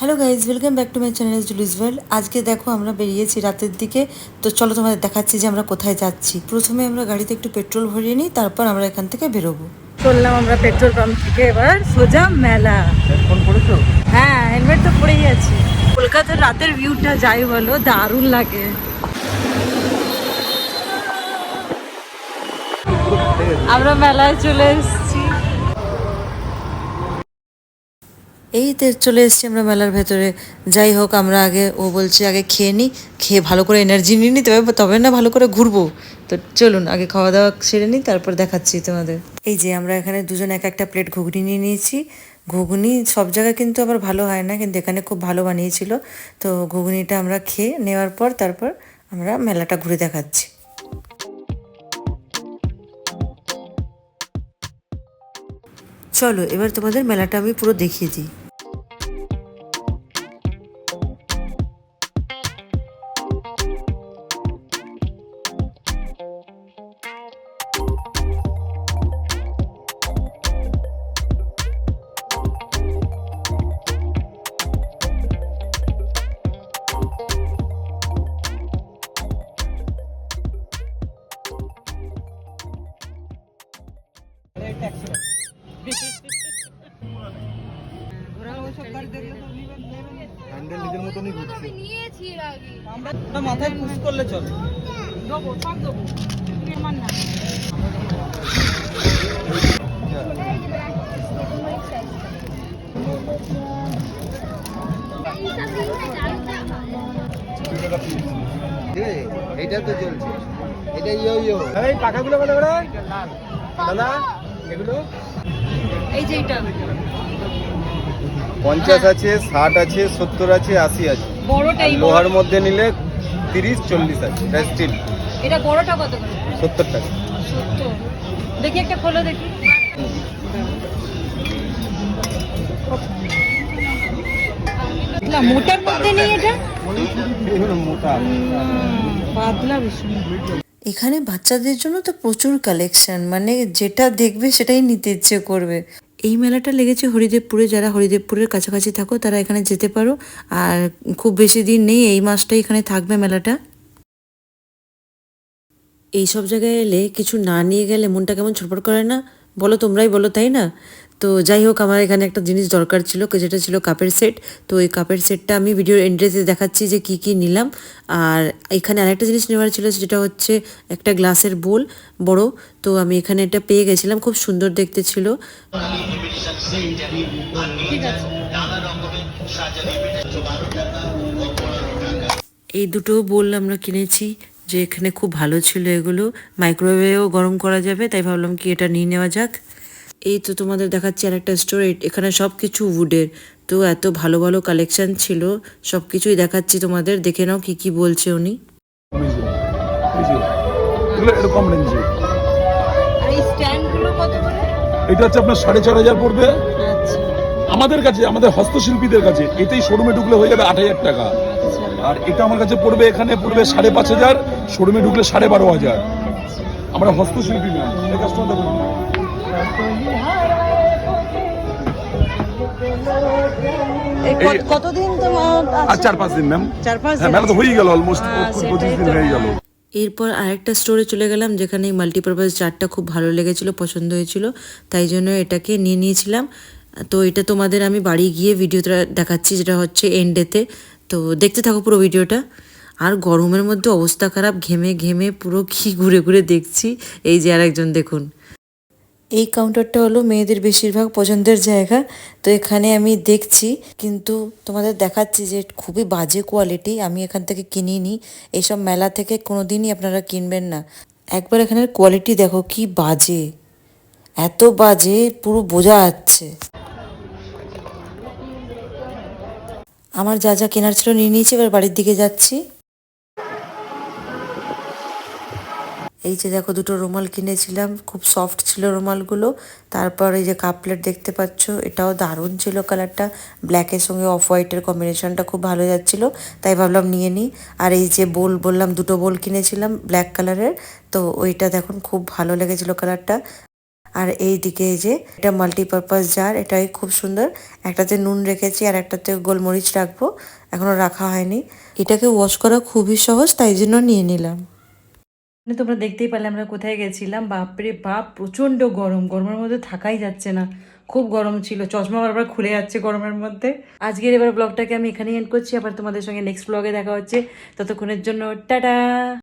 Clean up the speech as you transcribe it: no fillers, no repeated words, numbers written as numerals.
Hello guys, welcome back to my channel Julie's world. আজকে দেখো আমরা বেরিয়েছি রাতের দিকে। তো চলো তোমাদের দেখাচ্ছি যে আমরা কোথায় যাচ্ছি। প্রথমে আমরা গাড়িতে একটু পেট্রোল ভরিয়ে নিই, তারপর আমরা এখান থেকে বেরোবো। চললাম আমরা পেট্রোল পাম্প থেকে, এবার সোজা মেলা। হেডফোন পরেছো? হ্যাঁ, হেলমেট তো পরেই আছি। কলকাতার রাতের ভিউটা যাই বলো, দারুণ লাগে। আমরা মেলায় চলে এসেছি। এই তো চলে এসেছি আমরা মেলার ভেতরে। যাই হোক, আমরা আগে, ও বলছে আগে খেয়ে নিই, খেয়ে ভালো করে এনার্জি নিয়ে নিই, তবে না ভালো করে ঘুরবো। তো চলুন আগে খাওয়া দাওয়া সেরে নিই, তারপর দেখাচ্ছি তোমাদের। এই যে আমরা এখানে দুজন এক একটা প্লেট ঘুগনি নিয়ে নিয়েছি। ঘুগনি সব জায়গায় কিন্তু আবার ভালো হয় না, কিন্তু এখানে খুব ভালো বানিয়েছিল। তো ঘুগনিটা আমরা খেয়ে নেওয়ার পর তারপর আমরা মেলাটা ঘুরে দেখাচ্ছি। চলো এবার তোমাদের মেলাটা আমি পুরো দেখিয়ে দিই। হ্যান্ডেল নিজের মতনই ঘুরছে। নিয়েছি এর আগে। আমরা মাথায় পুশ করলে চলে। দেবো, সব দেবো। আমার না। এইটা তো চলছে, এটা ইয়ো ইয়ো। এই টাকাগুলো কত করে দাদা? এগুলো এই যে এটা 50 আছে, 60 আছে, 70 আছে, 80 আছে। বড়টাই লোহার মধ্যে নিলে 30-40 আছে। এটা স্টিল। এটা বড়টা কত করে? 70 টাকা। 70। দেখি একটা খোলো দেখি। না, মোটার মধ্যে নেই এটা? মোটা পাতলা ভীষণ। এখানে বাচ্চাদের জন্য তো প্রচুর কালেকশন, মানে যেটা দেখবে সেটাই নিতে ইচ্ছে করবে। এই মেলাটা লেগেছে হরিদেবপুরে। যারা হরিদেবপুরের কাছাকাছি থাকো তারা এখানে যেতে পারো। আর খুব বেশি দিন নেই, এই মাসটাই এখানে থাকবে মেলাটা। এই সব জায়গায় এলে কিছু না নিয়ে গেলে মনটা কেমন ছটফট করে না বলো? তোমরাই বলো, তাই না? তো যাই হোক, আমার এখানে একটা জিনিস দরকার ছিল, যেটা ছিল কাপের সেট। তো এই কাপের সেটটা আমি ভিডিওর এন্ডেতে দেখাচ্ছি যে কি কি নিলাম। আর এখানে আরেকটা জিনিস নেওয়ার ছিল, যেটা হচ্ছে একটা গ্লাসের বোল বড়। তো আমি এখানে এটা পেয়ে গেছিলাম, খুব সুন্দর দেখতে ছিল। ঠিক আছে। এই দুটো বোল আমরা কিনেছি, যে এখানে খুব ভালো ছিল এগুলো। মাইক্রোওয়েভেও গরম করা যাবে, তাই ভাবলাম কি এটা নিয়ে নেওয়া যাক। এই তো তোমাদের দেখাচ্ছি আর একটা স্টোর। এখানে সব কিছু উডের। তো এত ভালো ভালো কালেকশন ছিল, সব কিছুই দেখাচ্ছি তোমাদের, দেখে নাও কি কি বলছে উনি। এরকম রেঞ্জে আর এই স্ট্যান্ডগুলো কত করে? এটা হচ্ছে আপনার 4,500 পড়বে আচ্ছা আমাদের কাছে, আমাদের হস্তশিল্পীদের কাছে। এটাই শোরুমে ঢুকলে হয়ে যাবে 8,000 টাকা। আচ্ছা। আর এটা আমার কাছে পড়বে, এখানে পড়বে 5,500, শোরুমে ঢুকলে 12,500। আমরা হস্তশিল্পী না, এই কাজটা বলুন। কতদিন তো আর 4-5 দিন ম্যাম। 4-5 হ্যাঁ, মেলা তো হয়েই গেল, অলমোস্ট সেটাই 25 দিন তো। হয়ে গেল। এরপর আরেকটা স্টোরে চলে গেলাম, যেখানে মাল্টিপারপাস জারটা খুব ভালো লেগেছিল, পছন্দ হয়েছিল, তাই জন্য এটাকে নিয়ে নিয়েছিলাম। তো এটা তোমাদের আমি বাড়ি গিয়ে ভিডিওটা দেখাচ্ছি, যেটা হচ্ছে এন্ডেতে। তো দেখতে থাকো পুরো ভিডিওটা। আর গরমের মধ্যে অবস্থা খারাপ, ঘেমে ঘেমে পুরো কি ঘুরে ঘুরে দেখছি। এই যে আরেকজন দেখুন। এই কাউন্টারটা হলো মেয়েদের বেশিরভাগ পছন্দের জায়গা। তো এখানে আমি দেখছি, কিন্তু তোমাদের দেখাচ্ছি যে খুবই বাজে কোয়ালিটি। আমি এখান থেকে কিনিনি, এইসব মেলা থেকে কোনো দিনই আপনারা কিনবেন না। একবার এখানের কোয়ালিটি দেখো কি বাজে, এত বাজে পুরো বোঝা যাচ্ছে। আমার যা যা কেনার ছিল নিয়ে নিয়েছি, এবার বাড়ির দিকে যাচ্ছি। এই যে দেখো, দুটো রুমাল কিনেছিলাম, খুব সফট ছিল রুমালগুলো। তারপর এই যে কাপ প্লেট দেখতে পাচ্ছ, এটাও দারুণ ছিল কালারটা। ব্ল্যাকের সঙ্গে অফ হোয়াইটের কম্বিনেশনটা খুব ভালো যাচ্ছিল, তাই ভাবলাম নিয়ে নিই। আর এই যে বোল বললাম, দুটো বোল কিনেছিলাম ব্ল্যাক কালারের। তো ওইটা দেখুন খুব ভালো লেগেছিল কালারটা। আর এই দিকে এই যে এটা মাল্টিপারপাস জার, এটাই খুব সুন্দর। একটাতে নুন রেখেছি আর একটাতে গোলমরিচ রাখবো, এখনো রাখা হয়নি। এটাকে ওয়াশ করা খুবই সহজ, তাই জন্য নিয়ে নিলাম। তোমরা দেখতেই পারলে আমরা কোথায় গেছিলাম। বাপরে বাপ, প্রচণ্ড গরম, গরমের মধ্যে থাকাই যাচ্ছে না, খুব গরম ছিল, চশমা বারবার খুলে যাচ্ছে গরমের মধ্যে। আজকের এবার ব্লগটাকে আমি এখানেই এন্ড করছি, আবার তোমাদের সঙ্গে নেক্সট ব্লগে দেখা হচ্ছে। ততক্ষণের জন্য টাটা।